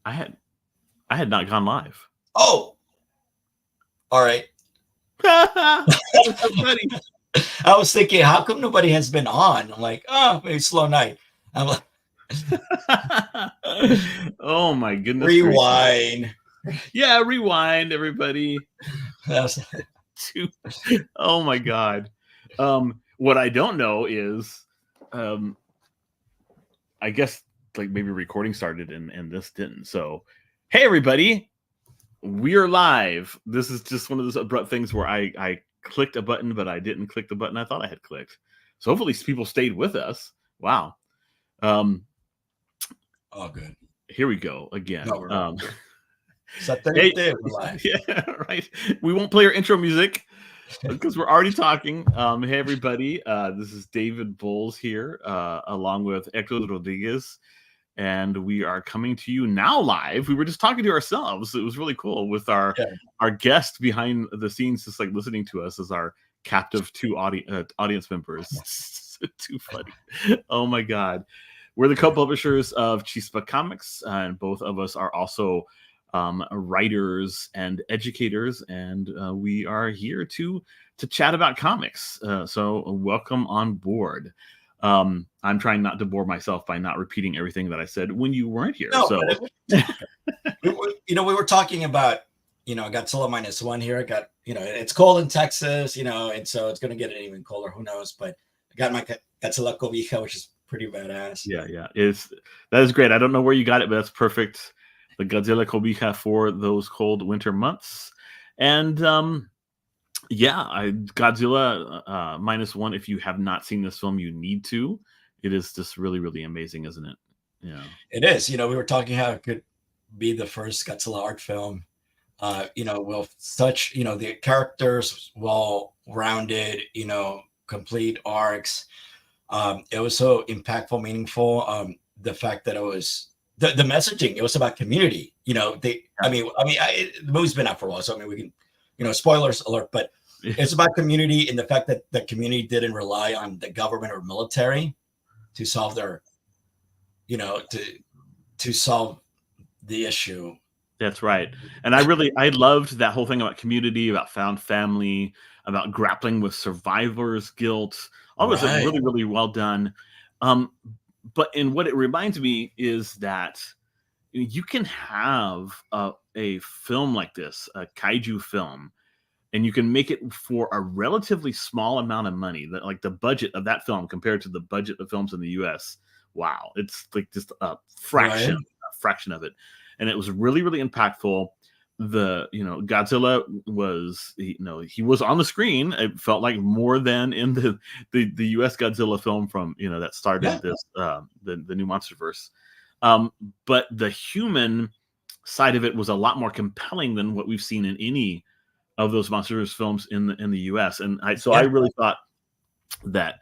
I had not gone live. Oh, all right. What's up, buddy? I was thinking, how come nobody has been on? I'm like, oh, maybe slow night. I'm like, oh my goodness! rewind. Yeah, rewind, everybody. Oh my god. What I don't know is, I guess like maybe recording started and this didn't. So, hey everybody, we're live. This is just one of those abrupt things where I clicked a button, but I didn't click the button I thought I had clicked. So hopefully people stayed with us. Wow. Oh, good. Here we go again. No, hey, yeah, right. We won't play our intro music because we're already talking. Hey everybody, this is David Bowles here, along with Héctor Rodríguez, and we are coming to you now live. We were just talking to ourselves. It was really cool with our guest behind the scenes, just like listening to us as our captive two audience members. Too funny. Oh my god. We're the co-publishers of Chispa Comics, and both of us are also writers and educators, and we are here to chat about comics. So welcome on board. I'm trying not to bore myself by not repeating everything that I said when you weren't here. No, so we were talking about Godzilla -1 here. I got it's cold in Texas, and so it's gonna get even colder. Who knows? But I got my Godzilla cobija, which is pretty badass. Yeah, that is great. I don't know where you got it, but that's perfect. The Godzilla cobija for those cold winter months. And Godzilla -1. If you have not seen this film, you need to. It is just really, really amazing, isn't it? Yeah, it is. We were talking how it could be the first Godzilla art film. With such the characters well-rounded, complete arcs. It was so impactful, meaningful. The fact that it was the messaging, it was about community. The movie's been out for a while, so we can, spoilers alert, but it's about community and the fact that the community didn't rely on the government or military to solve their, to solve the issue. That's right. And I loved that whole thing about community, about found family, about grappling with survivor's guilt. All was really, really well done. But what it reminds me is that you can have a film like this, a kaiju film, and you can make it for a relatively small amount of money. That like the budget of that film compared to the budget of films in the U.S. Wow, it's like just a fraction of it. And it was really, really impactful. Godzilla was, he was on the screen. It felt like more than in the U.S. Godzilla film from, that started this, the new Monsterverse. But the human side of it was a lot more compelling than what we've seen in any of those Monsterverse films in the U.S. And I really thought that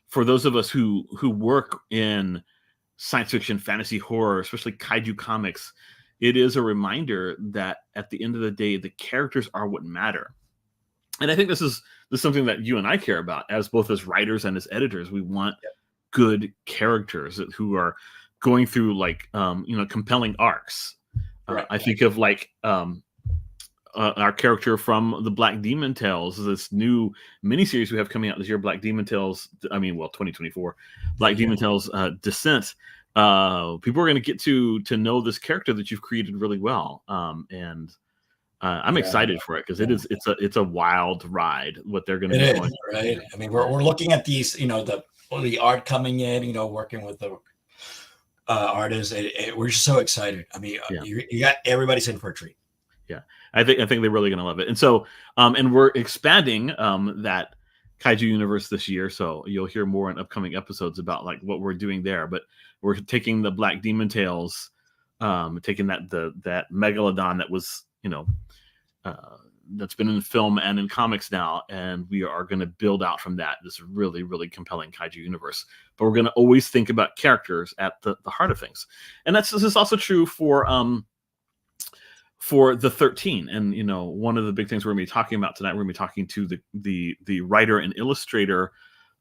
for those of us who work in science fiction, fantasy, horror, especially kaiju comics, it is a reminder that at the end of the day, the characters are what matter. And I think this is something that you and I care about as both as writers and as editors. We want good characters who are going through compelling arcs. I think of our character from the Black Demon Tales, this new miniseries we have coming out this year, Black Demon Tales, 2024, Black Demon Tales Descent. People are going to get to know this character that you've created really well. And I'm excited for it because it's a wild ride what they're going to be doing. Right. I mean, we're looking at these, the art coming in, working with the artists. We're just so excited. I mean, you got everybody's in for a treat. Yeah, I think they're really going to love it. And so, and we're expanding that kaiju universe this year, so you'll hear more in upcoming episodes about what we're doing there. But we're taking the Black Demon Tales, taking that megalodon that was that's been in film and in comics now, and we are going to build out from that this really, really compelling kaiju universe. But we're going to always think about characters at the heart of things, and this is also true for the 13. And one of the big things we're going to be talking about tonight, we're going to be talking to the writer and illustrator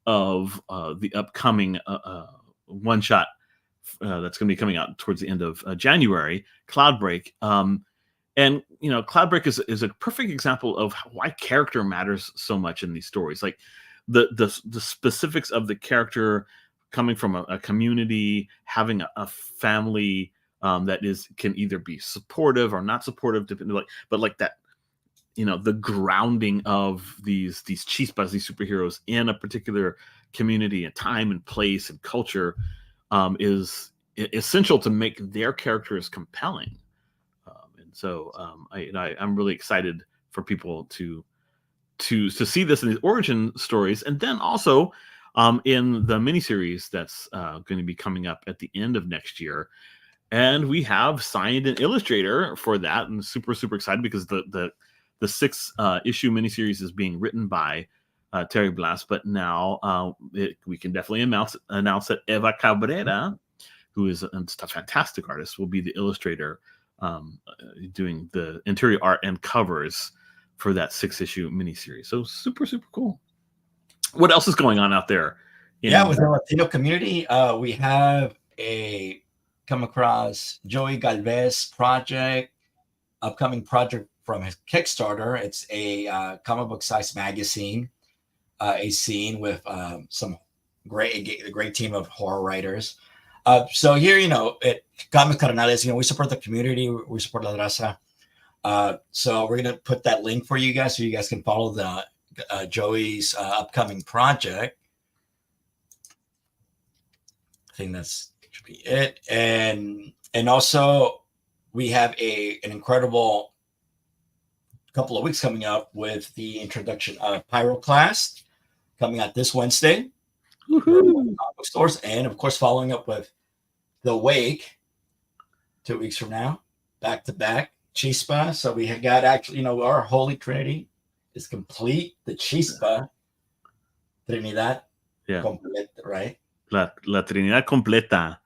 of the upcoming one shot that's going to be coming out towards the end of January, CLOUDBREAK. And CLOUDBREAK is a perfect example of why character matters so much in these stories. Like the specifics of the character coming from a community, having a family that can either be supportive or not supportive, but like that, the grounding of these chispas, these superheroes in a particular community and time and place and culture is essential to make their characters compelling. So I'm really excited for people to see this in these origin stories, and then also in the miniseries that's going to be coming up at the end of next year. And we have signed an illustrator for that, and super excited because the 6-issue miniseries is being written by Terry Blas, but now we can definitely announce that Eva Cabrera, who is a fantastic artist, will be the illustrator, doing the interior art and covers for that 6-issue miniseries. So super cool. What else is going on out there? With the Latino community, we have come across Joey Galvez project, upcoming project from his Kickstarter. It's a comic book size magazine, a scene with some great team of horror writers. So here, at Comic Carnales, we support the community, we support La Raza. So we're going to put that link for you guys so you guys can follow the Joey's upcoming project. I think that's should be it. And also we have an incredible couple of weeks coming up with the introduction of Pyroclast coming out this Wednesday. Stores, and of course following up with The Wake 2 weeks from now, back to back Chispa. So we have got actually, our Holy Trinity is complete. The Chispa Trinidad, completa, right? La Trinidad completa,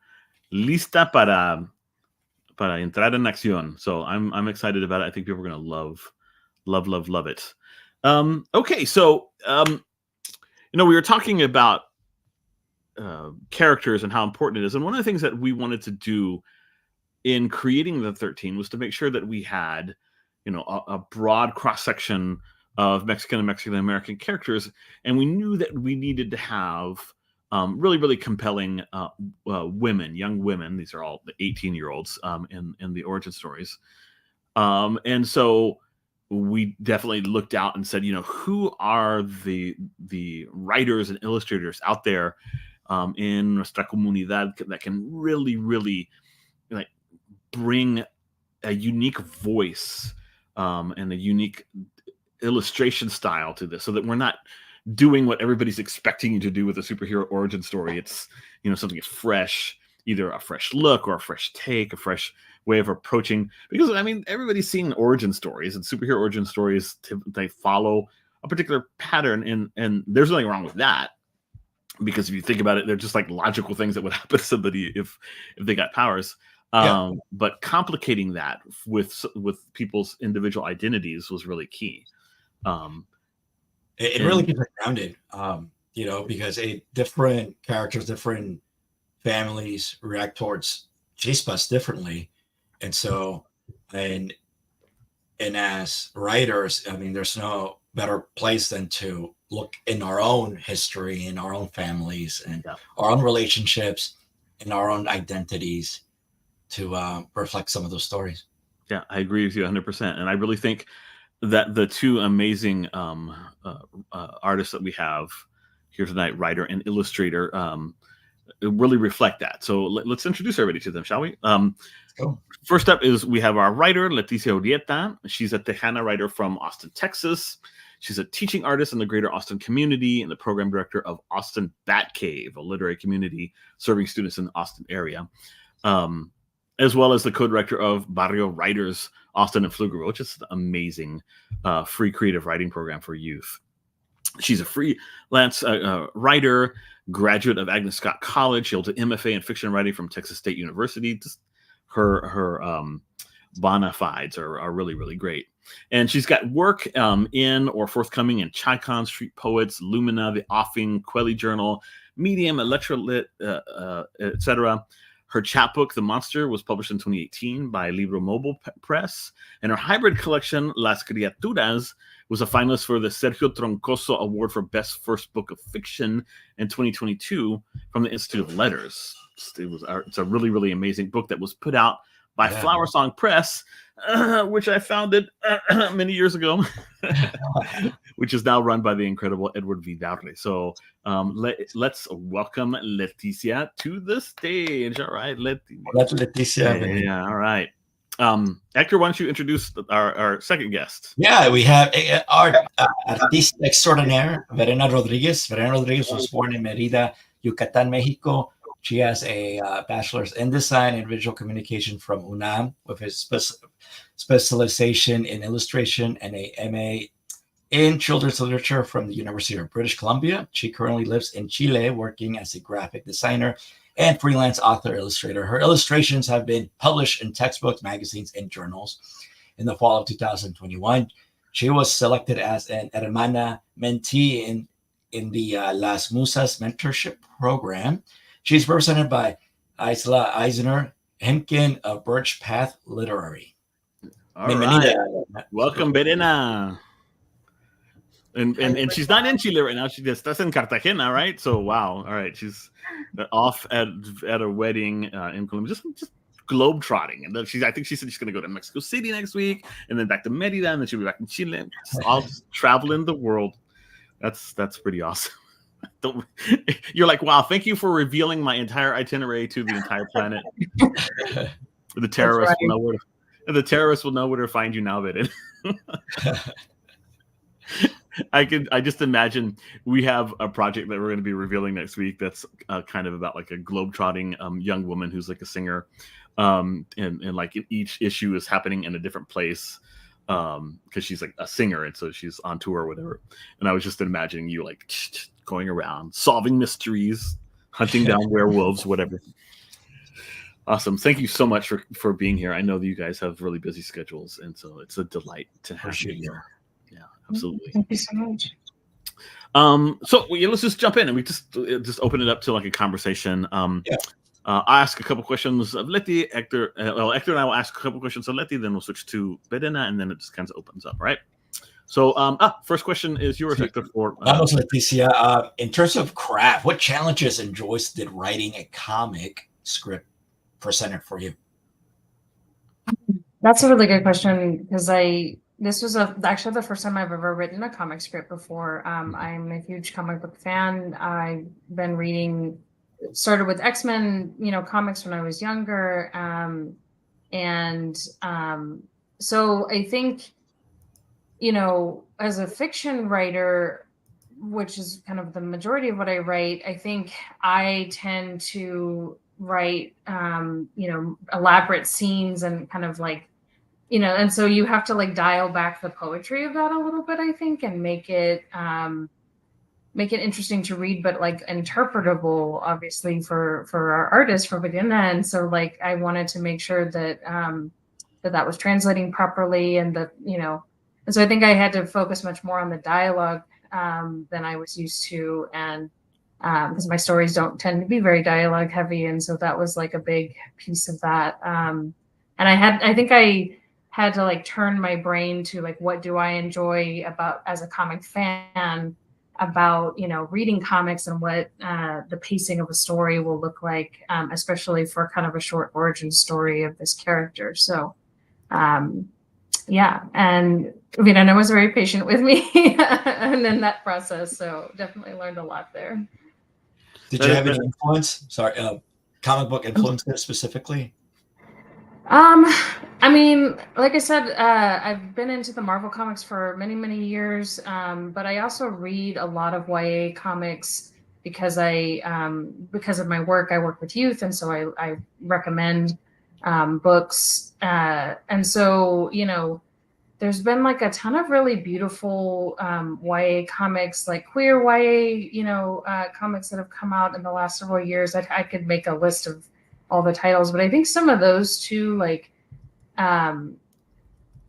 lista para entrar en acción. So I'm excited about it. I think people are gonna love it. Okay, so we were talking about characters and how important it is, and one of the things that we wanted to do in creating the 13 was to make sure that we had a broad cross-section of Mexican and Mexican American characters, and we knew that we needed to have really compelling women, young women. These are all the 18-year-olds in the origin stories, and so we definitely looked out and said, who are the writers and illustrators out there in nuestra comunidad that can really like bring a unique voice and a unique illustration style to this, so that we're not doing what everybody's expecting you to do with a superhero origin story. It's something that's fresh, either a fresh look or a fresh take, a fresh way of approaching, because everybody's seen origin stories, and superhero origin stories, they follow a particular pattern, and there's nothing wrong with that, because if you think about it, they're just like logical things that would happen to somebody if they got powers. But complicating that with people's individual identities was really key. It really keeps it grounded, because different characters, different families react towards chispas differently. And so, and as writers, there's no better place than to look in our own history, in our own families, and our own relationships, and our own identities to reflect some of those stories. Yeah, I agree with you 100%. And I really think that the two amazing artists that we have here tonight, writer and illustrator, really reflect that. So let's introduce everybody to them, shall we? First up is we have our writer, Leticia Urieta. She's a Tejana writer from Austin, Texas. She's a teaching artist in the greater Austin community and the program director of Austin Batcave, a literary community serving students in the Austin area, as well as the co-director of Barrio Writers Austin and Pflugerville, which is an amazing free creative writing program for youth. She's a freelance writer, graduate of Agnes Scott College. She holds an MFA in fiction writing from Texas State University. Just her bona fides are really great. And she's got work in or forthcoming in Chicon, Street Poets, Lumina, The Offing, Quelly Journal, Medium, Electrolit, etc. Her chapbook, The Monster, was published in 2018 by Libro Mobile Press, and her hybrid collection, Las Criaturas, was a finalist for the Sergio Troncoso Award for Best First Book of Fiction in 2022 from the Institute of Letters. It's a really, really amazing book that was put out by Flower Song Press, which I founded many years ago, which is now run by the incredible Edward Vidarre. So let's welcome Leticia to the stage. All right, Leticia. Yeah, all right. Hector, why don't you introduce our second guest? Yeah, we have our artista extraordinaire, Verena Rodríguez. Verena Rodríguez was born in Mérida, Yucatán, Mexico. She has a bachelor's in design and visual communication from UNAM with a specialization in illustration and a MA in children's literature from the University of British Columbia. She currently lives in Chile, working as a graphic designer and freelance author illustrator. Her illustrations have been published in textbooks, magazines, and journals. In the fall of 2021, she was selected as an Hermana mentee in the Las Musas mentorship program. She's represented by Isla Eisner Hemken of Birch Path Literary. All right. Welcome, Verena. And she's not in Chile right now. She just that's in Cartagena, right? So wow. All right, she's off at a wedding in Colombia, just globe trotting. And then I think she said she's going to go to Mexico City next week, and then back to Mérida, and then she'll be back in Chile. Just traveling the world. That's pretty awesome. You're like, wow, thank you for revealing my entire itinerary to the entire planet. The terrorists will know where to find you now, Verena. I just imagine we have a project that we're going to be revealing next week that's kind of about like a globetrotting young woman who's like a singer, and like each issue is happening in a different place because she's like a singer, and so she's on tour or whatever. And I was just imagining you like going around solving mysteries, hunting down werewolves, whatever. Awesome. Thank you so much for being here. I know that you guys have really busy schedules, and so it's a delight to have you here. Yeah, absolutely. Thank you so much. So let's just jump in and we just open it up to like a conversation. I ask a couple questions of Leti, Hector. Hector and I will ask a couple questions of Leti, then we'll switch to Verena, and then it just kind of opens up, right? So, first question is yours, Hector. Vamos, Leticia. In terms of craft, what challenges and joys did writing a comic script presented for you? That's a really good question because this was actually the first time I've ever written a comic script before. I'm a huge comic book fan. I've been reading, started with X-Men, comics when I was younger. So I think, as a fiction writer, which is kind of the majority of what I write, I think I tend to write, elaborate scenes and kind of like, and so you have to like dial back the poetry of that a little bit, I think, and make it interesting to read, but like interpretable, obviously, for our artist, for Verena. And so like I wanted to make sure that that was translating properly, and that and so I think I had to focus much more on the dialogue than I was used to, and because my stories don't tend to be very dialogue heavy, and so that was like a big piece of that. And I think I had to like turn my brain to like, what do I enjoy about as a comic fan about reading comics, and what the pacing of a story will look like, especially for kind of a short origin story of this character. So yeah, and Verena was very patient with me and in that process, so definitely learned a lot there. Did you have any influence? Sorry, comic book influence there specifically? I mean, like I said, I've been into the Marvel comics for many, many years, but I also read a lot of YA comics because because of my work. I work with youth, and so I recommend books, and so there's been like a ton of really beautiful YA comics, like queer YA, comics that have come out in the last several years. I could make a list of all the titles, but I think some of those too, like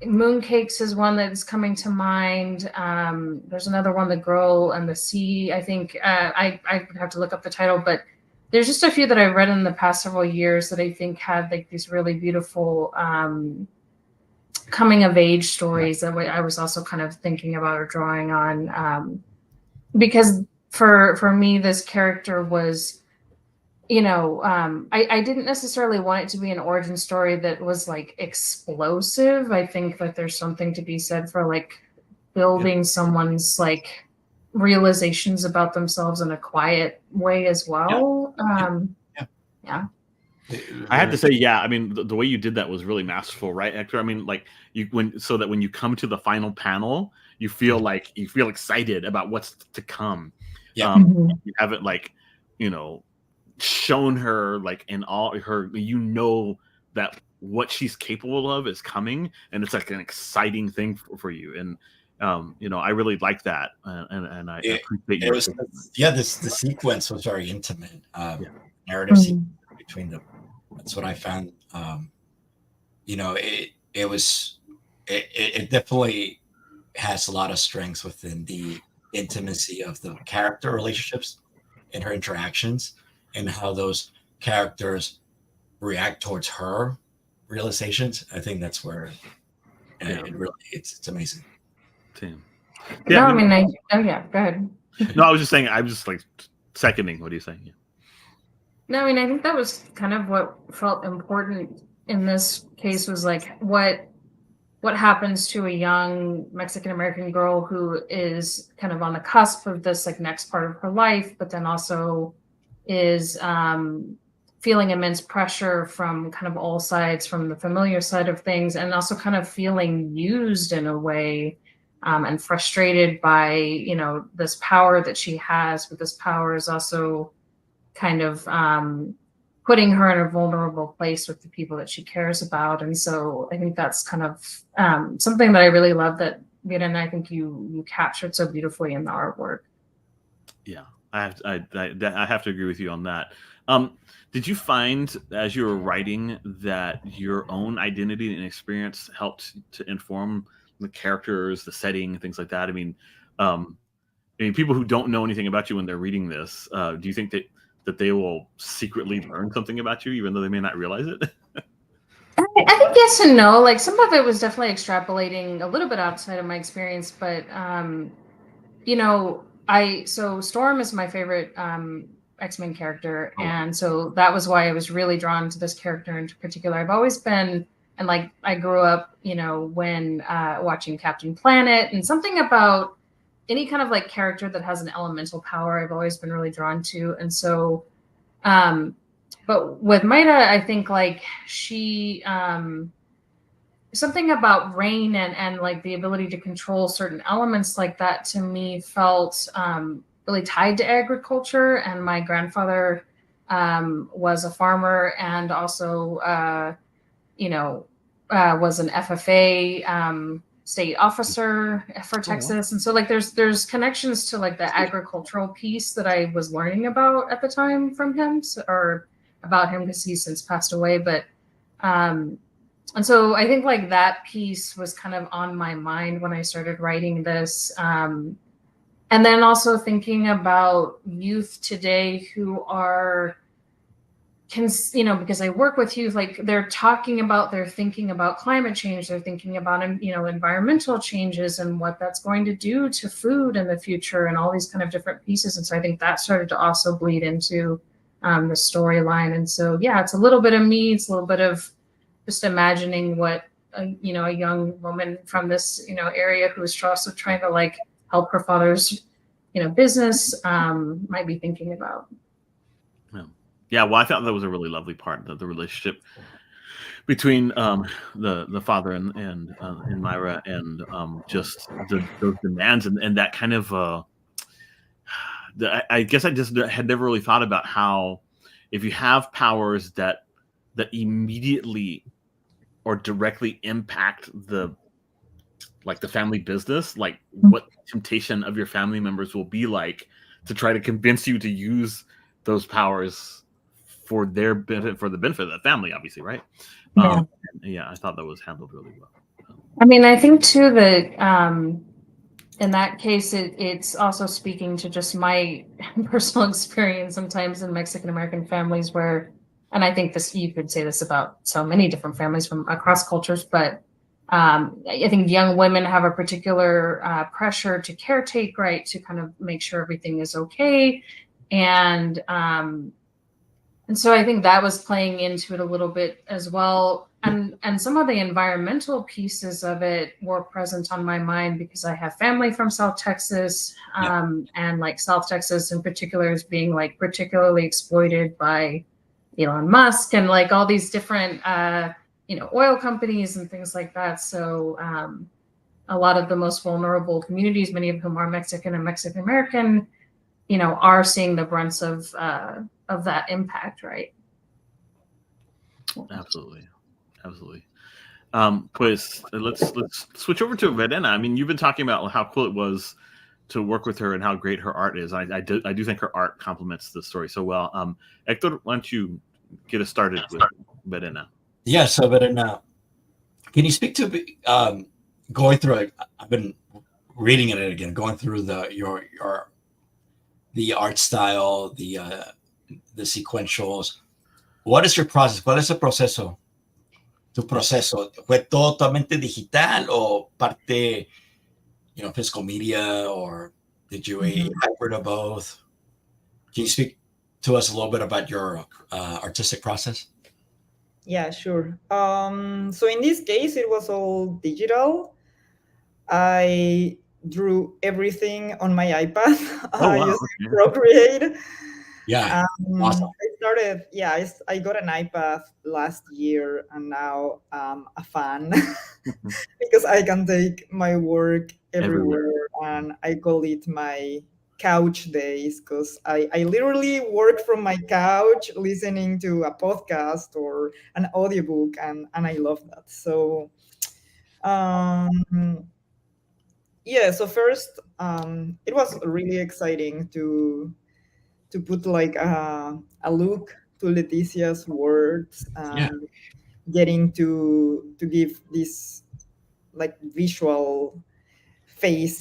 Mooncakes is one that is coming to mind. There's another one, The Girl and the Sea. I think I have to look up the title, but there's just a few that I've read in the past several years that I think had like these really beautiful coming of age stories that I was also kind of thinking about or drawing on, because for me this character was, you know, I didn't necessarily want it to be an origin story that was like explosive. I think that there's something to be said for like building someone's like realizations about themselves in a quiet way as well. Yeah. I have to say, yeah. I mean, the way you did that was really masterful, right, Hector? I mean, like so that when you come to the final panel, you feel like you feel excited about what's to come. Yeah. You haven't like, you know, shown her like in all her, you know, that what she's capable of is coming, and it's like an exciting thing for you. And you know, I really like that, and I appreciate you. The sequence was very intimate, narrative sequence between the. That's what I found. You know, it definitely has a lot of strengths within the intimacy of the character relationships and her interactions, and how those characters react towards her realizations. I think that's where it really it's amazing. Tim. Yeah, no, I mean, go ahead. No, I was just saying, I'm just like seconding what are you saying. Yeah. No, I mean, I think that was kind of what felt important in this case, was like what happens to a young Mexican American girl who is kind of on the cusp of this like next part of her life, but then also is feeling immense pressure from kind of all sides, from the familiar side of things, and also kind of feeling used in a way, and frustrated by, you know, this power that she has, but this power is also kind of putting her in a vulnerable place with the people that she cares about. And so I think that's kind of something that I really love that Verena, I think you captured so beautifully in the artwork. Yeah, I have to agree with you on that. Did you find as you were writing that your own identity and experience helped to inform the characters, the setting, things like that? I mean, people who don't know anything about you when they're reading this, do you think that they will secretly learn something about you, even though they may not realize it? I think yes and no. Like some of it was definitely extrapolating a little bit outside of my experience, but you know, so Storm is my favorite X-Men character, and so that was why I was really drawn to this character in particular. I've always been, and like I grew up, you know, when watching Captain Planet, and something about any kind of like character that has an elemental power I've always been really drawn to. And so but with Maida, I think like she something about rain and like the ability to control certain elements like that to me felt really tied to agriculture. And my grandfather was a farmer, and also you know, was an FFA state officer for Texas. And so like there's connections to like the agricultural piece that I was learning about at the time from him, or about him, because he's since passed away. But and so I think like that piece was kind of on my mind when I started writing this. And then also thinking about youth today who are, you know, because I work with youth, like they're thinking about climate change, they're thinking about, you know, environmental changes and what that's going to do to food in the future, and all these kind of different pieces. And so I think that started to also bleed into the storyline. And so, yeah, it's a little bit of me, it's a little bit of just imagining what, you know, a young woman from this, you know, area who is also trying to like help her father's, you know, business might be thinking about. Yeah, well, I thought that was a really lovely part, the relationship between the father and Myra, and just those demands and that kind of. I guess I just had never really thought about how, if you have powers that immediately or directly impact the family business, like what temptation of your family members will be like to try to convince you to use those powers for their benefit, for the benefit of the family, obviously, right? Yeah, I thought that was handled really well. I mean, I think too that in that case, it's also speaking to just my personal experience sometimes in Mexican American families where, and I think this, you could say this about so many different families from across cultures, but I think young women have a particular pressure to caretake, right, to kind of make sure everything is okay. And so I think that was playing into it a little bit as well. And some of the environmental pieces of it were present on my mind because I have family from South Texas, and like South Texas in particular is being like particularly exploited by Elon Musk and like all these different oil companies and things like that. So a lot of the most vulnerable communities, many of whom are Mexican and Mexican American, are seeing the brunts of that impact, right? Absolutely. Pues let's switch over to Verena. I mean, you've been talking about how cool it was to work with her and how great her art is. I do think her art complements the story so well. Hector, why don't you get us started with Verena? Yeah, so Verena, can you speak to going through it? I've been reading it again, going through the art style, the sequentials. What is your process? ¿Cuál es el proceso? Tu proceso, ¿fue totalmente digital o parte, physical media, or did you a hybrid of both? Can you speak to us a little bit about your artistic process? Yeah, sure. So in this case, it was all digital. I drew everything on my iPad using Procreate. Yeah, awesome. I got an iPad last year, and now I'm a fan because I can take my work everywhere, and I call it my couch days because I literally work from my couch listening to a podcast or an audiobook, and I love that. So so first it was really exciting to put like a look to Leticia's words and getting to give this like visual face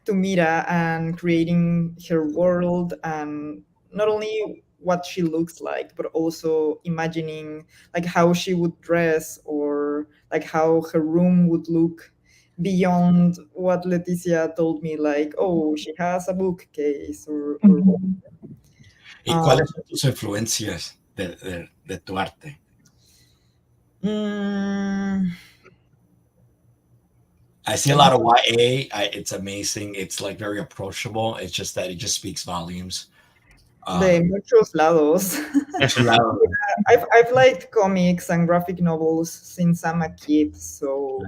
to Mira and creating her world, and not only what she looks like, but also imagining like how she would dress or like how her room would look beyond what Leticia told me, like, oh, she has a bookcase or ¿Y cuáles son tus influencias de tu arte? I see a lot of YA. It's amazing. It's like very approachable. It's just that it just speaks volumes. De muchos lados. I've liked comics and graphic novels since I'm a kid, so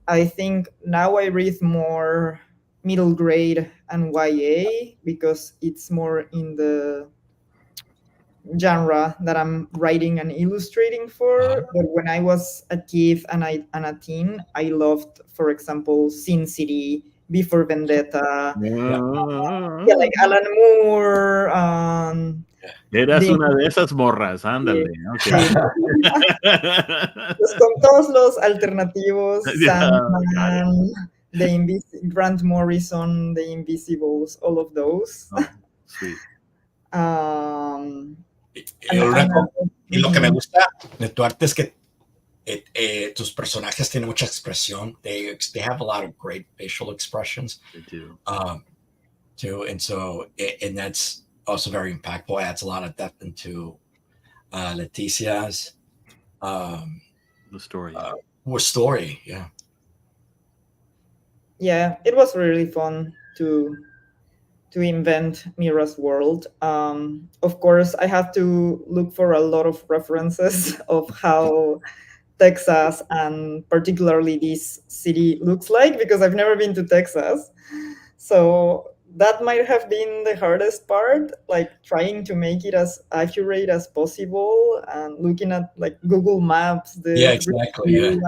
I think now I read more middle grade and YA because it's more in the genre that I'm writing and illustrating for. But when I was a kid and a teen, I loved, for example, Sin City, Before Vendetta, like Alan Moore. Eras una de esas morras, ándale. Pues con todos los alternativos, Sandman, Grant Morrison, The Invisibles, all of those. Sweet. Y lo que me gusta de tu arte es que tus personajes tienen mucha expresión. They have a lot of great facial expressions. They do. Too, and so and that's also very impactful. Adds a lot of depth into Leticia's the story. Story, yeah. Yeah, it was really fun to invent Mira's world. Of course, I had to look for a lot of references of how Texas and particularly this city looks like, because I've never been to Texas. So that might have been the hardest part, like trying to make it as accurate as possible and looking at like Google Maps. Exactly.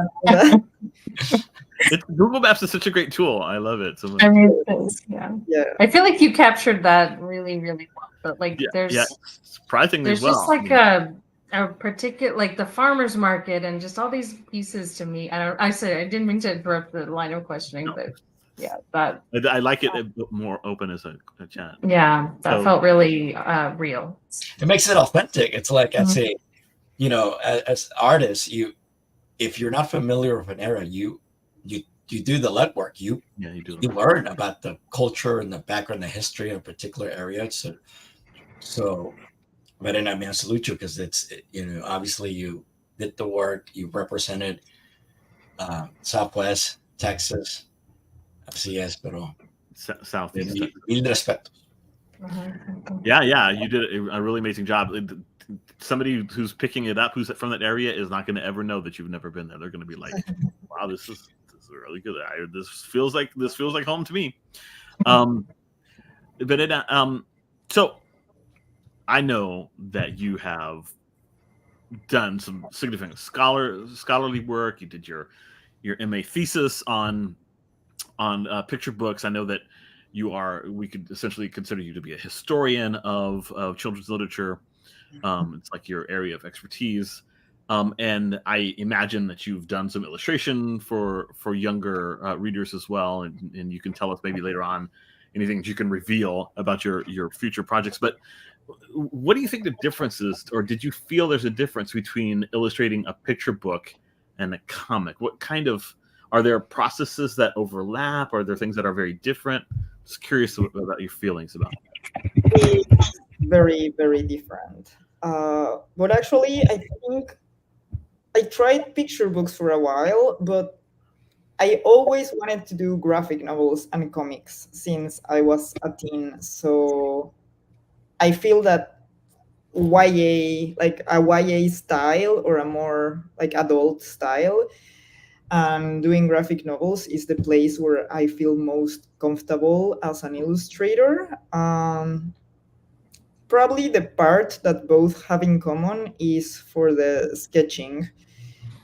Google Maps is such a great tool. I love it so much. I mean, I feel like you captured that really, really well. But like, there's surprisingly there's just like a particular, like the farmers market and just all these pieces to me. I didn't mean to interrupt the line of questioning, but yeah, that I like it more open as a chat. Yeah, that felt really real. It makes it authentic. It's like, I say, you know, as artists, if you're not familiar with an era, you do the legwork. You learn about the culture and the background, the history of a particular area. So Verena, I mean, I salute you because you know, obviously you did the work, you represented Southwest Texas. Así es, pero Southeast. Mil respetos. Yeah, you did a really amazing job. Somebody who's picking it up, who's from that area, is not going to ever know that you've never been there. They're going to be like, "Wow, this is really good. This feels like home to me." So I know that you have done some significant scholarly work. You did your MA thesis on picture books. I know that we could essentially consider you to be a historian of children's literature. It's like your area of expertise. And I imagine that you've done some illustration for younger readers as well. And you can tell us maybe later on anything that you can reveal about your future projects. But what do you think the difference is, or did you feel there's a difference between illustrating a picture book and a comic? What kind of, are there processes that overlap? Are there things that are very different? Just curious about your feelings about it. It's very, very different. But actually, I think I tried picture books for a while, but I always wanted to do graphic novels and comics since I was a teen. So I feel that YA, like a YA style or a more like adult style, and doing graphic novels is the place where I feel most comfortable as an illustrator. Probably the part that both have in common is for the sketching,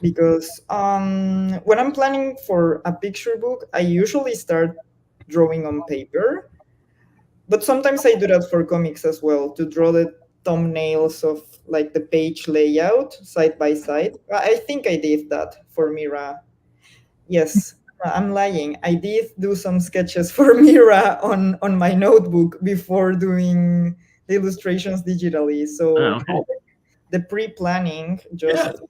because when I'm planning for a picture book, I usually start drawing on paper, but sometimes I do that for comics as well, to draw the thumbnails of like the page layout side by side. I think I did that for Mira. Yes, I'm lying. I did do some sketches for Mira on my notebook before doing the illustrations digitally. So the pre-planning, just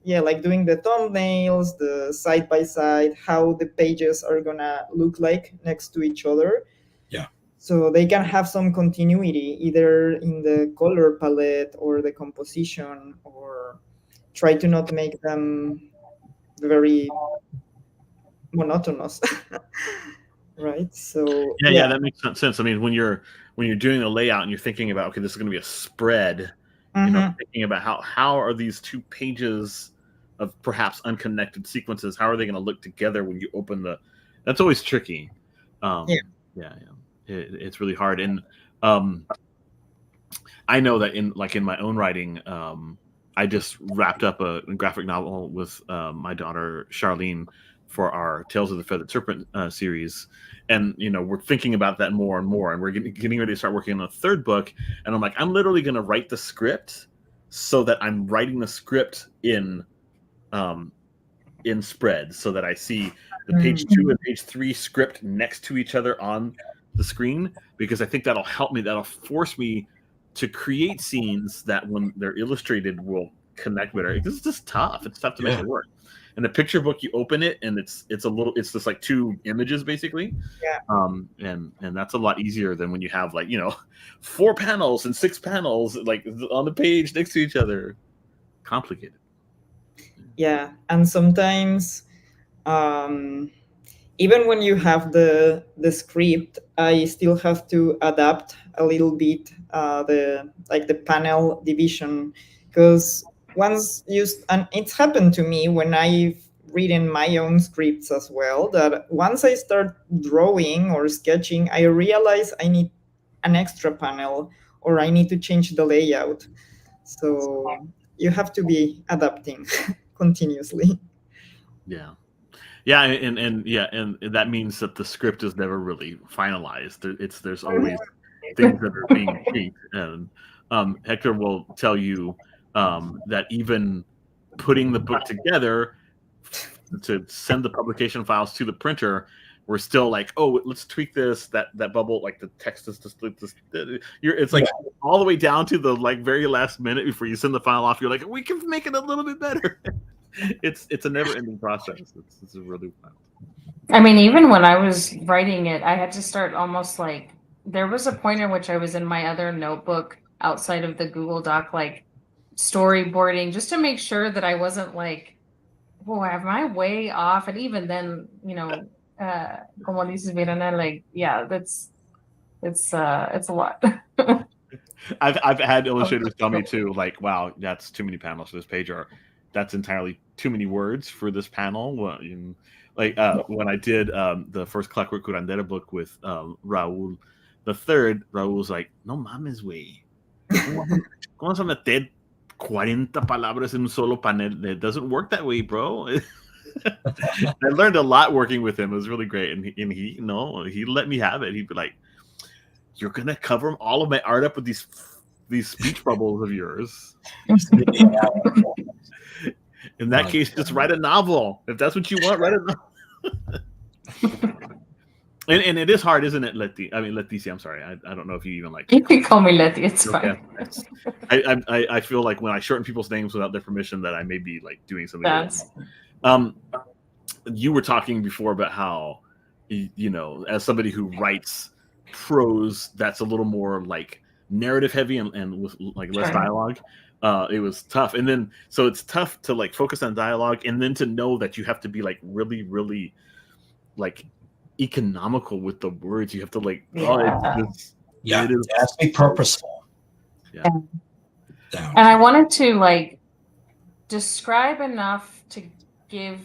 like doing the thumbnails, the side by side, how the pages are gonna look like next to each other. Yeah. So they can have some continuity either in the color palette or the composition, or try to not make them very monotonous. Right? So yeah, that makes sense. I mean, when you're doing the layout and you're thinking about, okay, this is going to be a spread, you know, thinking about how are these two pages of perhaps unconnected sequences, how are they going to look together when you open that's always tricky. It's really hard. And I know that in my own writing, I just wrapped up a graphic novel with my daughter Charlene for our Tales of the Feathered Serpent series, and you know, we're thinking about that more and more, and we're getting ready to start working on a third book. And I'm like, I'm literally going to write the script so that I'm writing the script in spreads, so that I see the page 2 and page 3 script next to each other on the screen, because I think that'll help me. That'll force me to create scenes that, when they're illustrated, will connect better. This is just tough. It's tough to make it work. In the picture book, you open it and it's just like two images basically. And that's a lot easier than when you have, like, you know, 4 panels and 6 panels like on the page next to each other. Complicated. Yeah, and sometimes even when you have the script, I still have to adapt a little bit the panel division, because once and it's happened to me when I've written my own scripts as well, that once I start drawing or sketching, I realize I need an extra panel, or I need to change the layout. So you have to be adapting continuously. And that means that the script is never really finalized. There's always things that are being tweaked, and Hector will tell you that even putting the book together to send the publication files to the printer we're still like, oh, let's tweak this, that bubble, like the text is just this. It's like all the way down to the like very last minute before you send the file off. You're like, we can make it a little bit better. It's a never ending process. It's really wild. I mean, even when I was writing it, I had to start almost like, there was a point in which I was in my other notebook outside of the Google Doc, like storyboarding, just to make sure that I wasn't like, boy, am I way off? And even then, you know, como dices, Verena, like, yeah, it's a lot. I've had illustrators tell me too, like, wow, that's too many panels for this page, or that's entirely too many words for this panel. Well, like when I did the first Clockwork Curandera book with Raul the third, Raul's like, no mames, güey. ¿Cómo se meter 40 palabras en un solo panel? It doesn't work that way, bro. I learned a lot working with him. It was really great. And he he let me have it. He'd be like, you're going to cover all of my art up with these speech bubbles of yours. In that case, just write a novel. If that's what you want, write a novel. And it is hard, isn't it, Leticia? I'm sorry. I don't know if you even like. You can call me Leti. It's fine. I feel like when I shorten people's names without their permission, that I may be like doing something wrong. You were talking before about how, as somebody who writes prose that's a little more like narrative heavy and with like less dialogue, it was tough. And then so it's tough to like focus on dialogue and then to know that you have to be like really, really like economical with the words. You have to like it has to be purposeful. And I wanted to like describe enough to give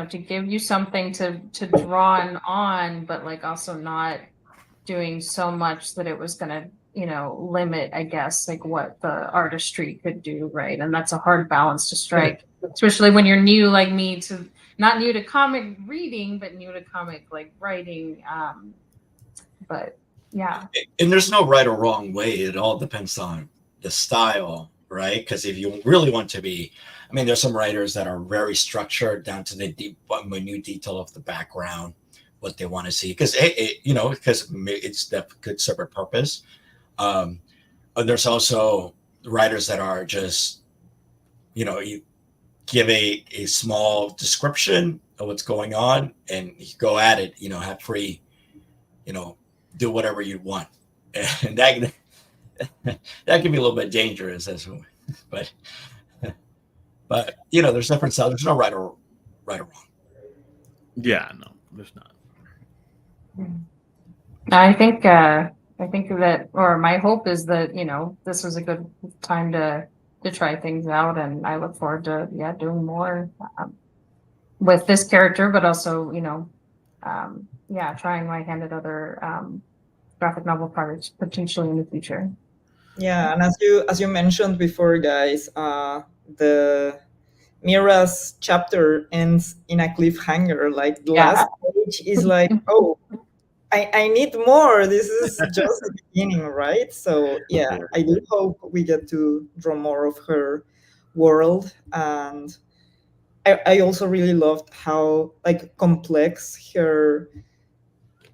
to give you something to draw on, but like also not doing so much that it was gonna limit, I guess, like what the artistry could do, right? And that's a hard balance to strike, especially when you're new like me, to not new to comic reading, but new to comic like writing. But yeah. And there's no right or wrong way. It all depends on the style, right? Because if you really want to be, I mean, there's some writers that are very structured down to the deep, minute detail of the background, what they want to see, because it's that good separate purpose. There's also writers that are just, you give a small description of what's going on and you go at it, have free, do whatever you want. And that can be a little bit dangerous but there's different styles. There's no right or wrong. Yeah, no, there's not. I think that, or my hope is that, this was a good time to try things out, and I look forward to doing more with this character, but also trying my hand at other graphic novel projects potentially in the future. Yeah, and as you mentioned before, guys, the Mira's chapter ends in a cliffhanger. Like the last page is like, oh, I need more. This is just the beginning, right? So yeah, I do hope we get to draw more of her world. And I also really loved how like complex her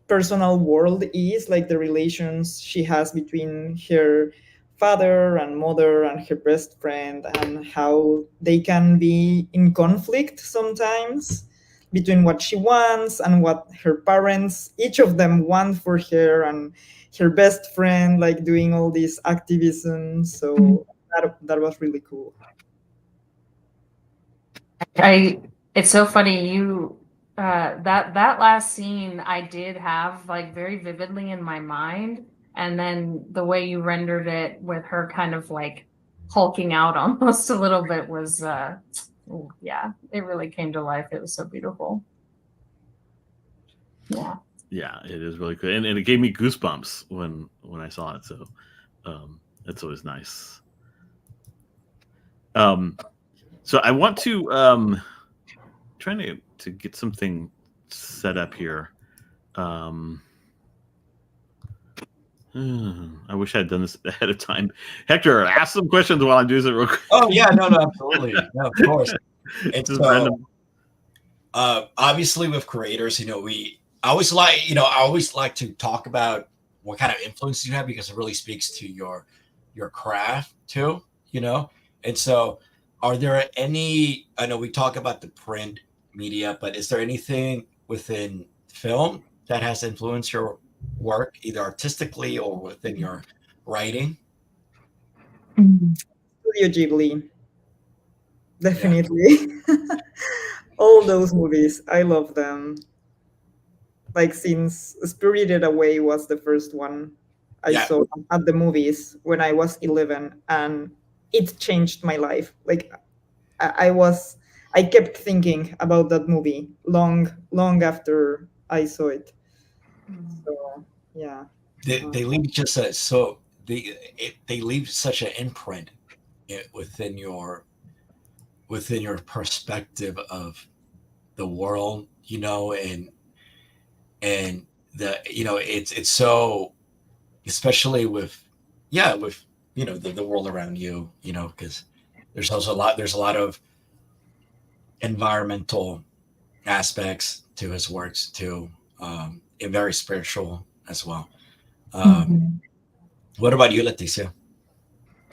personal world is, like the relations she has between her father and mother and her best friend, and how they can be in conflict sometimes between what she wants and what her parents, each of them, want for her, and her best friend like doing all this activism. So that was really cool. It's so funny, you that last scene I did have like very vividly in my mind, and then the way you rendered it with her kind of like hulking out almost a little bit was it really came to life. It was so beautiful. Yeah, it is really good, and it gave me goosebumps when I saw it. So that's always nice. So I want to trying to get something set up here. I wish I had done this ahead of time. Hector, ask some questions while I'm doing it real quick. Oh yeah, no, absolutely, no, of course. It's just random. Obviously with creators, I always like to talk about what kind of influence you have, because it really speaks to your craft too, and so are there any, I know we talk about the print media, but is there anything within film that has influenced your work, either artistically or within your writing? Studio Ghibli, definitely. All those movies, I love them. Like since Spirited Away was the first one I Yeah. saw at the movies when I was 11, and it changed my life. Like I kept thinking about that movie long after I saw it. So yeah. They leave just a so they leave such an imprint within your perspective of the world, and it's so, especially with, the world around you, because there's a lot of environmental aspects to his works too, and very spiritual as well. What about you, Leticia?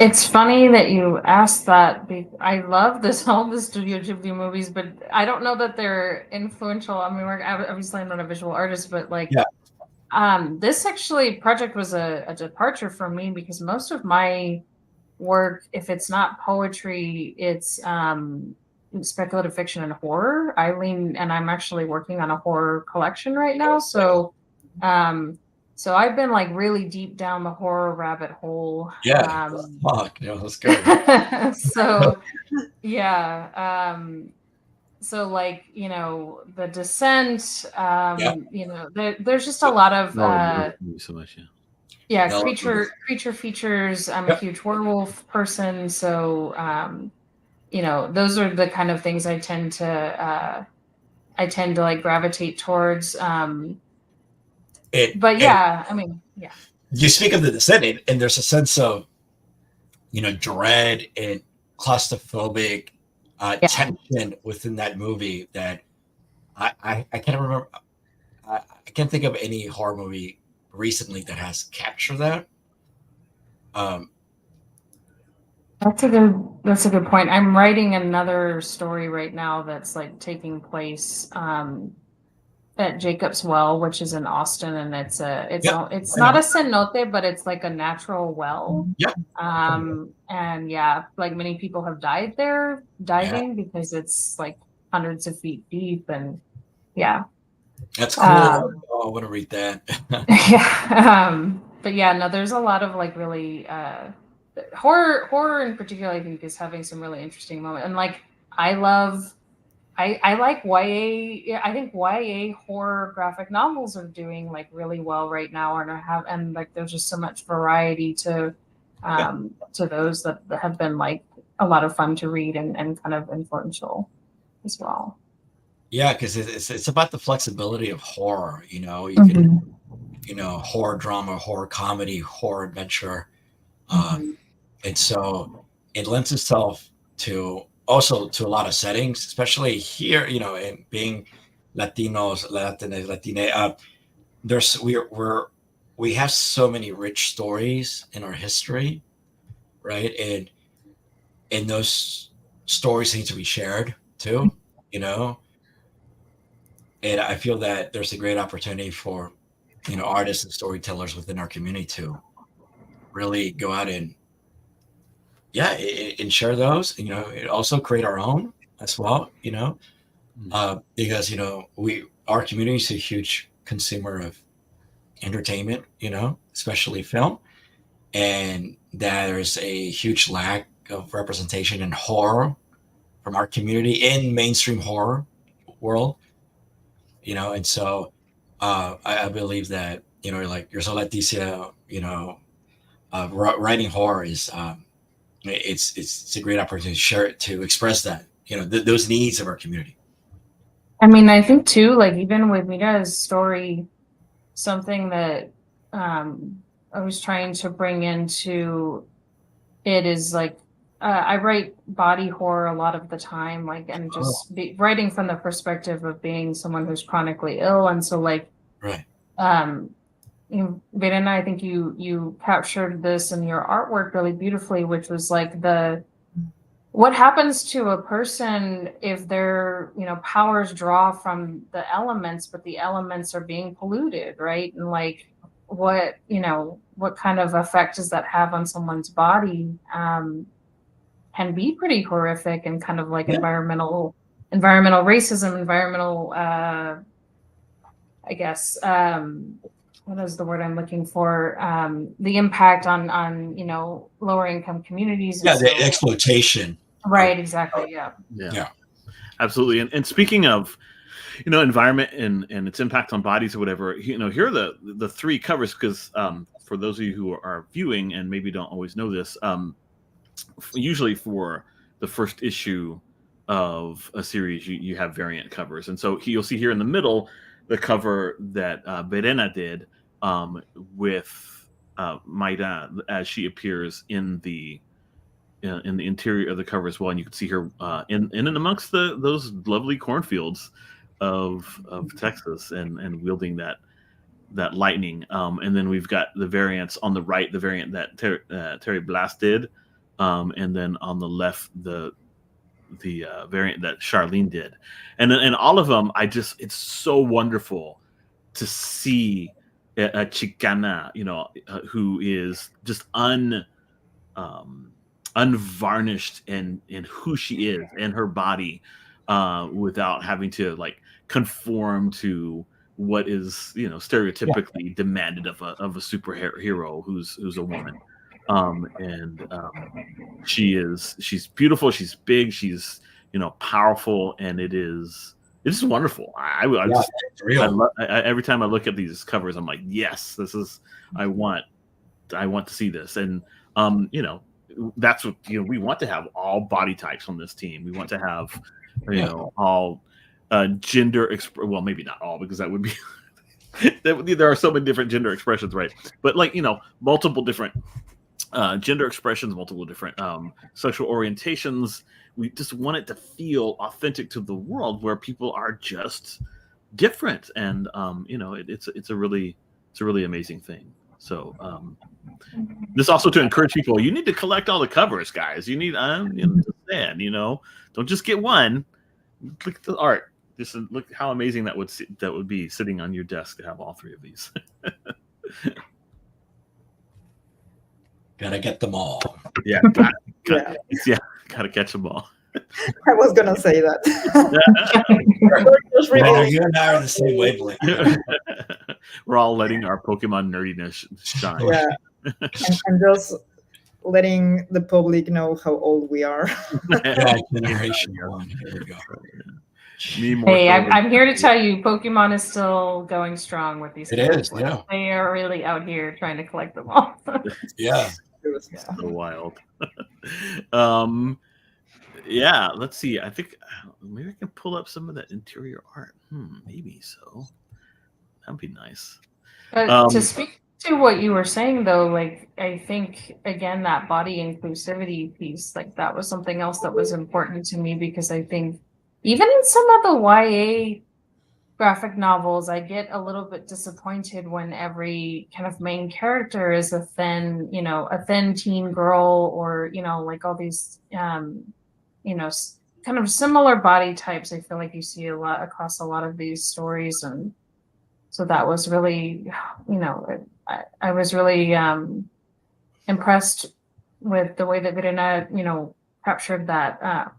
It's funny that you asked that. I love all the Studio Ghibli movies, but I don't know that they're influential. I mean, obviously I'm not a visual artist, but this actually project was a departure for me, because most of my work, if it's not poetry, it's speculative fiction and horror. And I'm actually working on a horror collection right now. So I've been like really deep down the horror rabbit hole. Yeah. Fuck, that's good. So yeah. So like, The Descent, there's just a lot of so much, creature features. I'm a huge werewolf person, so those are the kind of things I tend to like gravitate towards. But yeah, I mean, yeah. You speak of The Descent, and there's a sense of, dread and claustrophobic tension within that movie that I can't remember. I can't think of any horror movie recently that has captured that. That's a good point. I'm writing another story right now that's like taking place at Jacob's Well, which is in Austin, and it's not a cenote, but it's like a natural well. Yeah. And yeah, like many people have died there diving because it's like hundreds of feet deep, and yeah. That's cool. I want to read that. Yeah. But yeah, no, there's a lot of like really horror in particular, I think, is having some really interesting moments. And like I like YA. I think YA horror graphic novels are doing like really well right now, and like there's just so much variety to those that have been like a lot of fun to read and kind of influential as well. Yeah, because it's about the flexibility of horror. You can, horror drama, horror comedy, horror adventure, and so it lends itself to also to a lot of settings, especially here. And being Latinos, Latina, we have so many rich stories in our history, right? And those stories need to be shared too. And I feel that there's a great opportunity for, artists and storytellers within our community to really go out and share those, and also create our own as well, because, our community is a huge consumer of entertainment, especially film, and there's a huge lack of representation in horror from our community in mainstream horror world. And so I believe that, like yourself, Leticia, writing horror is it's a great opportunity to share it, to express that, those needs of our community. I mean, I think too, like even with Mira's story, something that I was trying to bring into it is like I write body horror a lot of the time, like, and just writing from the perspective of being someone who's chronically ill. And so like, you know, Verena, I think you captured this in your artwork really beautifully, which was like what happens to a person if their, you know, powers draw from the elements, but the elements are being polluted, right? And like, what, you know, what kind of effect does that have on someone's body? Can be pretty horrific, and kind of like environmental racism, environmental, I guess, what is the word I'm looking for? The impact on, you know, lower income communities. Yeah, the exploitation. Right, exactly. Yeah. Absolutely. And speaking of, you know, environment and its impact on bodies or whatever, you know, here are the three covers, because for those of you who are viewing and maybe don't always know this, usually for the first issue of a series, you have variant covers. And so you'll see here in the middle the cover that Verena did with Maida as she appears in the interior of the cover as well. And you can see her in and amongst those lovely cornfields of Texas and wielding that lightning. And then we've got the variants on the right, the variant that Terry Blast did. And then on the left, the variant that Charlene did. And all of them, it's so wonderful to see a Chicana, you know, who is just unvarnished in who she is and her body, without having to like conform to what is, you know, stereotypically demanded of a superhero who's a woman. She's beautiful, she's big, she's, you know, powerful, and it's just wonderful. Every time I look at these covers, I'm like, yes, this is, I want to see this. And you know, that's what, you know, we want to have all body types on this team. We want to have, you know, all gender well, maybe not all, because that would be there are so many different gender expressions, right? But like, you know, multiple different gender expressions, multiple different sexual orientations. We just want it to feel authentic to the world, where people are just different. And you know, it's a really amazing thing. So this also to encourage people, you need to collect all the covers, guys. You need understand, you know, don't just get one. Look at the art. Just look how amazing that would be sitting on your desk to have all three of these. Gotta get them all. Yeah, gotta catch them all. I was gonna say that. You and I are the same wavelength. We're all letting our Pokemon nerdiness shine. Yeah, and just letting the public know how old we are. Generation one. Here we go. Hey, I'm here to tell you, Pokemon is still going strong with these. It is, yeah. They are really out here trying to collect them all. Yeah. So wild. Yeah, let's see. I think maybe I can pull up some of that interior art. Maybe so. That'd be nice. To speak to what you were saying, though, like, I think again that body inclusivity piece, like, that was something else that was important to me, because I think even in some of the YA graphic novels, I get a little bit disappointed when every kind of main character is a thin teen girl, or, you know, like all these, you know, kind of similar body types. I feel like you see a lot across a lot of these stories. And so that was really, you know, I was really impressed with the way that Verena, you know, captured that,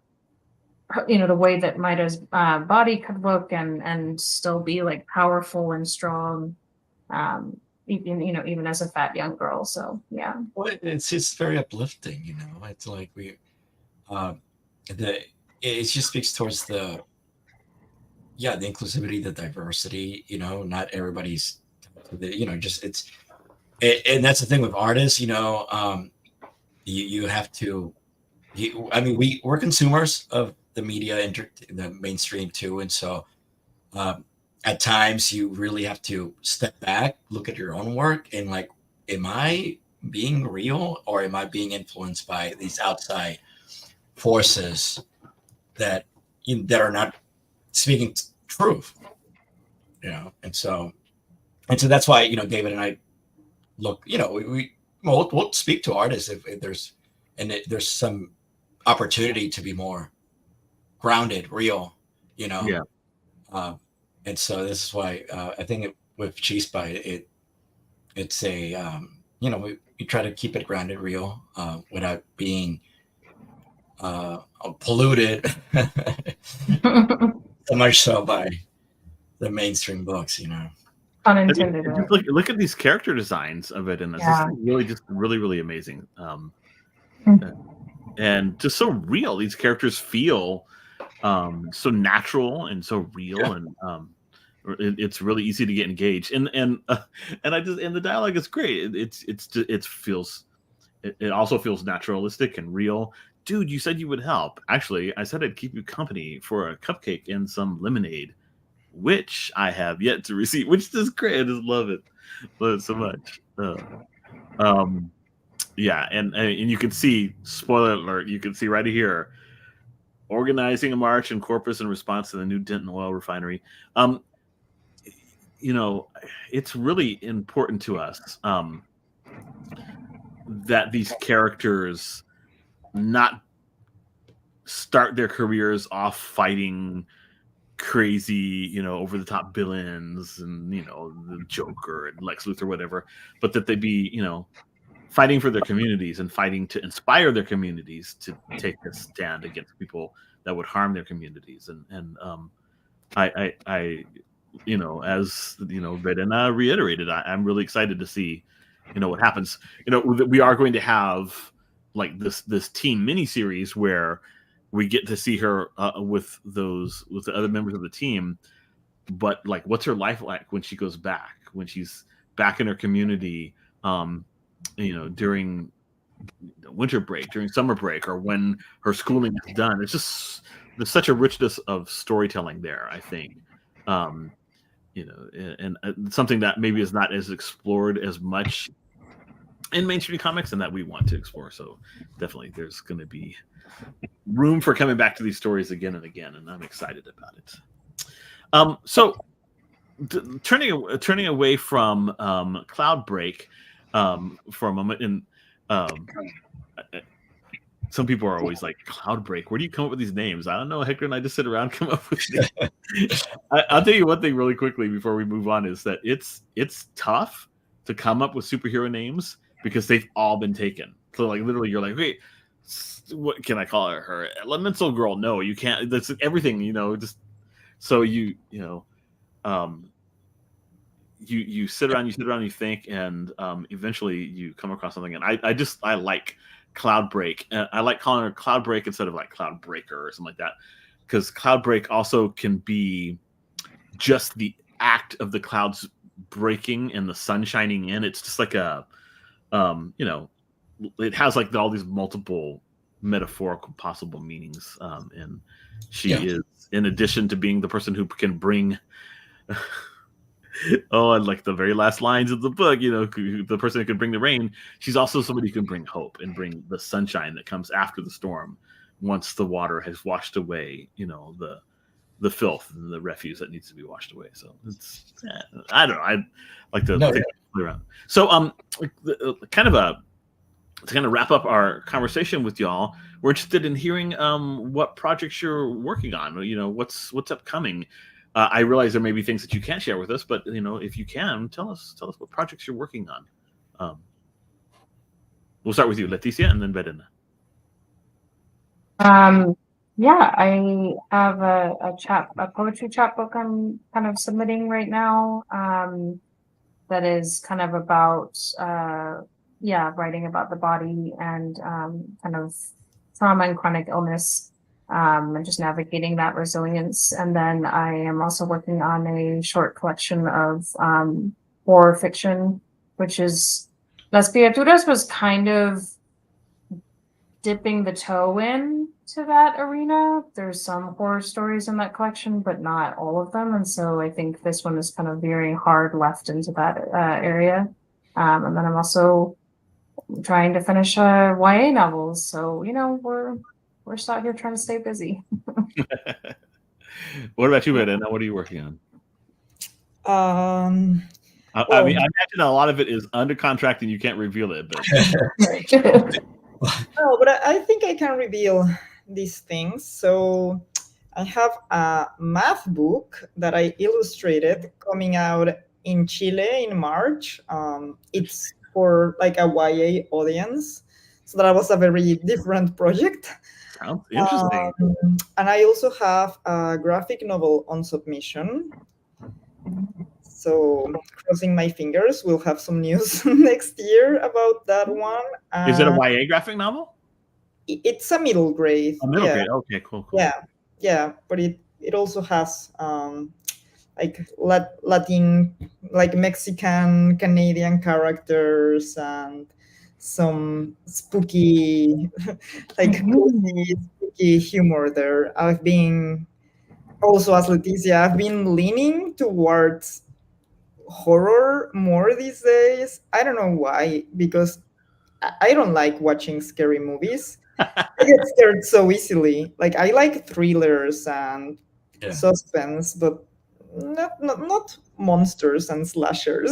you know, the way that Maida's body could look and still be like powerful and strong, even as a fat young girl. So yeah. Well, it's very uplifting, you know. It's like it just speaks towards the inclusivity, the diversity, you know. Not everybody's, you know, just and that's the thing with artists, you know. You have to, I mean, we're consumers of the media, the mainstream too, and so at times you really have to step back, look at your own work, and like, am I being real, or am I being influenced by these outside forces that are not speaking truth, and so that's why David and I look, we'll speak to artists if there's some opportunity to be more grounded, real, Yeah. And so this is why I think with Chispa, it's a we try to keep it grounded, real, without being polluted so much so by the mainstream books, Unintended. Just look at these character designs of it, and this is really just really amazing, and just so real. These characters feel so natural and so real, and it's really easy to get engaged. And the dialogue is great. It also feels naturalistic and real. Dude, you said you would help. Actually, I said I'd keep you company for a cupcake and some lemonade, which I have yet to receive, which is great. I just love it so much. Yeah, and you can see, spoiler alert, you can see right here, organizing a march in Corpus in response to the new Denton oil refinery. It's really important to us that these characters not start their careers off fighting crazy, over the top villains and the Joker and Lex Luthor, whatever, but that they be, fighting for their communities and fighting to inspire their communities to take a stand against people that would harm their communities. And I as Verena reiterated, I'm really excited to see what happens. We are going to have like this team miniseries where we get to see her with the other members of the team, but like, what's her life like when she goes back, when she's back in her community, during winter break, during summer break, or when her schooling is done. There's such a richness of storytelling there, I think, and something that maybe is not as explored as much in mainstream comics and that we want to explore. So definitely there's going to be room for coming back to these stories again and again, and I'm excited about it. So turning away from CLOUDBREAK for a moment, and some people are always like, CLOUDBREAK, where do you come up with these names? I don't know. Hector and I just sit around and come up with names. I'll tell you one thing really quickly before we move on, is that it's tough to come up with superhero names because they've all been taken. So like literally you're like, wait, what can I call her? Elemental Girl? No, you can't. That's everything, just so you sit around, you think, and eventually you come across something. And I like CLOUDBREAK. I like calling her CLOUDBREAK instead of like CloudBreaker or something like that, because CLOUDBREAK also can be just the act of the clouds breaking and the sun shining in. It's just like a it has like all these multiple metaphorical possible meanings, and she is, in addition to being the person who can bring and like the very last lines of the book, the person who can bring the rain, she's also somebody who can bring hope and bring the sunshine that comes after the storm, once the water has washed away the filth and the refuse that needs to be washed away. So it's I don't know, I like to play around. So to kind of wrap up our conversation with y'all, we're interested in hearing what projects you're working on. What's upcoming. I realize there may be things that you can't share with us, but if you can, tell us what projects you're working on. We'll start with you, Leticia, and then Verena. Yeah, I have a poetry chapbook I'm kind of submitting right now. That is kind of about writing about the body and kind of trauma and chronic illness, and just navigating that resilience. And then I am also working on a short collection of horror fiction, which is Las Criaturas was kind of dipping the toe in to that arena. There's some horror stories in that collection, but not all of them. And so I think this one is kind of veering hard left into that area. And then I'm also trying to finish YA novels. So, we're we're just out here trying to stay busy. What about you, Verena? What are you working on? I Well, mean, I imagine a lot of it is under contract and you can't reveal it. But no, but I think I can reveal these things. So I have a math book that I illustrated coming out in Chile in March. It's for like a YA audience. So that was a very different project. sounds interesting. And I also have a graphic novel on submission. So crossing my fingers, we'll have some news next year about that one. Is it a YA graphic novel? It's a middle grade. A middle Yeah. grade. Okay, cool. Yeah, but it also has like Latin, like Mexican, Canadian characters and some spooky, like spooky humor there. I've been also, as Leticia, I've been leaning towards horror more these days. I don't know why, because I don't like watching scary movies. I get scared so easily. Like I like thrillers and suspense, but not monsters and slashers.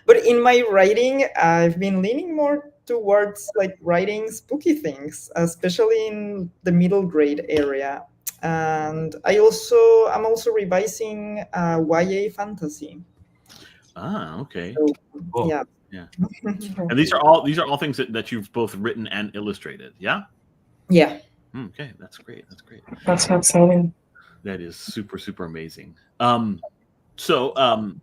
But in my writing, I've been leaning more towards like writing spooky things, especially in the middle grade area. And I'm also revising YA fantasy. Okay. So, Cool. yeah. And these are all things that you've both written and illustrated. Yeah. Yeah. Okay, that's great. That's so exciting. That is super, super amazing. So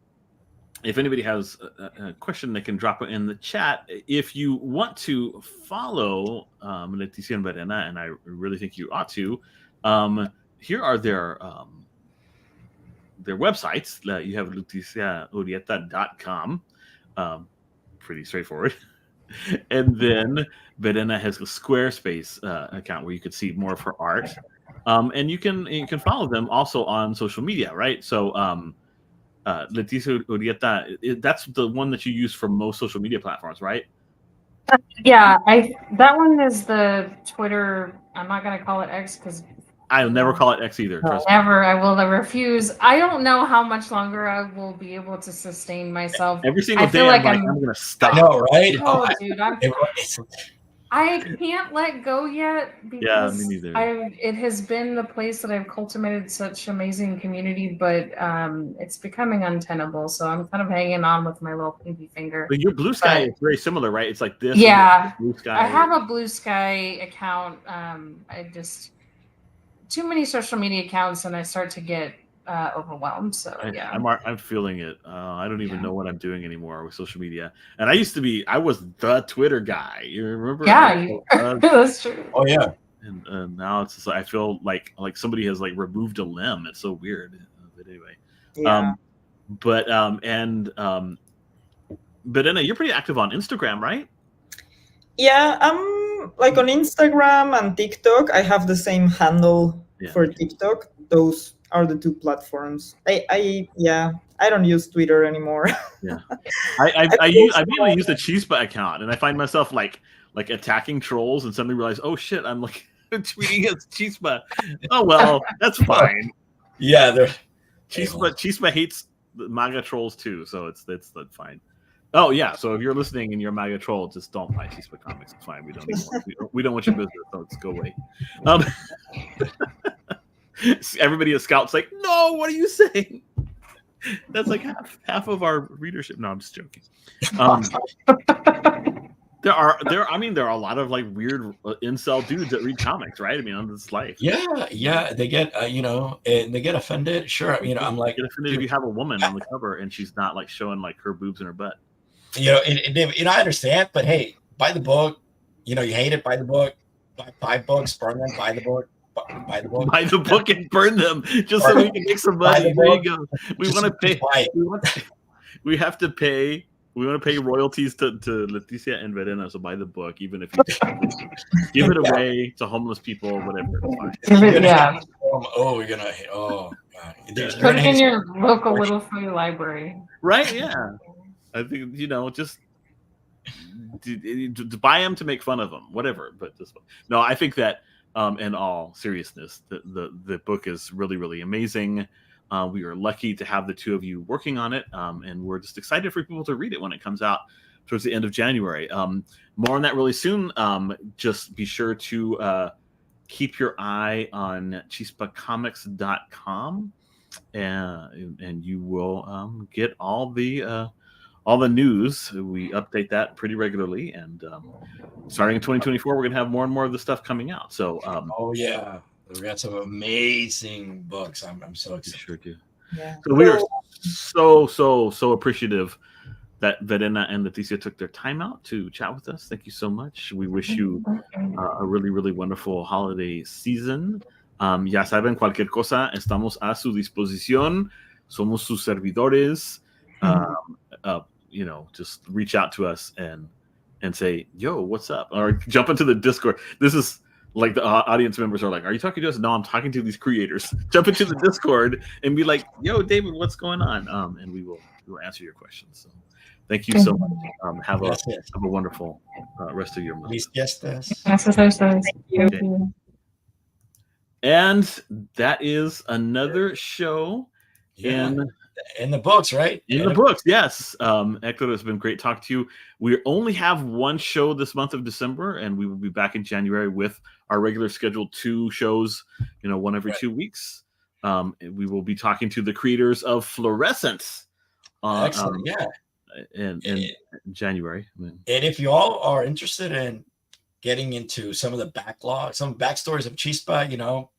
if anybody has a question, they can drop it in the chat. If you want to follow Leticia and Verena, and I really think you ought to, here are their websites. You have LeticiaUrieta.com. Pretty straightforward. And then Verena has a Squarespace account where you could see more of her art. And you can follow them also on social media, right? So Leticia Urieta, that's the one that you use for most social media platforms, right? Yeah, that one is the Twitter. I'm not gonna call it X because I'll never call it X either. Trust me. Never. I will refuse. I don't know how much longer I will be able to sustain myself. Every single I feel day, like I'm gonna stop. I know, right? Oh, dude, I can't let go yet because me neither. it has been the place that I've cultivated such amazing community, but it's becoming untenable. So I'm kind of hanging on with my little pinky finger. But your Blue Sky is very similar, right? It's like this. Yeah, Blue Sky. I have a Blue Sky account. I just too many social media accounts, and I start to get overwhelmed. So yeah, I'm feeling it. I don't even know what I'm doing anymore with social media. And I was the Twitter guy. You remember? Yeah, that's true. Oh yeah. And now it's just like I feel like somebody has like removed a limb. It's so weird. But anyway, Yeah. But Anna, you're pretty active on Instagram, right? Yeah, I'm like on Instagram and TikTok. I have the same handle for TikTok. Those are the two platforms. I don't use Twitter anymore. Yeah, I've mainly used the Chispa account, and I find myself like attacking trolls, and suddenly realize, oh shit, I'm like tweeting against Chispa. Oh well, that's fine. Yeah, Chispa hates the MAGA trolls too, so it's fine. Oh yeah, so if you're listening and you're a MAGA troll, just don't buy Chispa comics. It's fine. We don't want your business. So let's go away. Everybody at Scout's like, no, what are you saying? That's like half of our readership. No, I'm just joking. There are a lot of like weird incel dudes that read comics, right? I mean, on this life. Yeah, they get and they get offended. Sure, I'm like, get offended if you have a woman on the cover and she's not like showing like her boobs and her butt. I understand, but hey, buy the book. You hate it, buy the book. Buy 5 books, burn them. Buy the book. Buy the book. Buy the book and burn them, just so we can make some money. There you go. We want to pay. We have to pay. We want to pay royalties to Leticia and Verena, so buy the book, even if you give it away to homeless people, whatever. Yeah. We're gonna. Oh God. Put it in your local little free library. Right? Yeah. I think just to buy them to make fun of them, whatever. But just no, I think that in all seriousness, the book is really, really amazing. We are lucky to have the two of you working on it, and we're just excited for people to read it when it comes out towards the end of January. More on that really soon. Just be sure to keep your eye on chispacomics.com, and you will get all the news. We update that pretty regularly, and starting in 2024, we're gonna have more and more of the stuff coming out. So, oh yeah, we got some amazing books. I'm so excited. Sure do. Yeah. So we are so appreciative that Verena and Leticia took their time out to chat with us. Thank you so much. We wish you a really, really wonderful holiday season. Ya saben, cualquier cosa, estamos a su disposición. Somos sus servidores. Just reach out to us and say, yo, what's up? Or jump into the Discord. This is like the audience members are like, are you talking to us? No, I'm talking to these creators. Jump into the Discord and be like, yo, David, what's going on? And we will answer your questions. So thank you so much. Have a wonderful rest of your month. Thank you. And that is another show in the books, right? In the books, yes. Hector, it's been great talking to you. We only have one show this month of December, and we will be back in January with our regular scheduled 2 shows, one every 2 weeks. We will be talking to the creators of Fluorescence. Excellent, in January. And if you all are interested in getting into some of the backlog, some backstories of Chispa,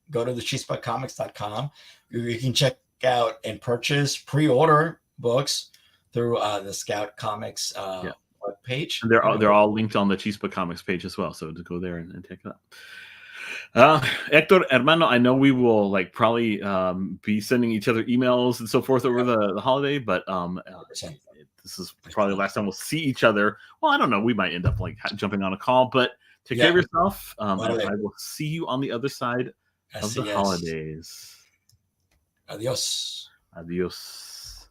go to the chispacomics.com. You can check out and purchase, pre-order books through the Scout Comics web page. And they're all linked on the Chispa Comics page as well, so to go there and take it up. Hector, hermano, I know we will probably be sending each other emails and so forth over the holiday, but this is probably the last time we'll see each other. Well, I don't know. We might end up jumping on a call, but take care of yourself. I will see you on the other side of the holidays. Adios. Adios.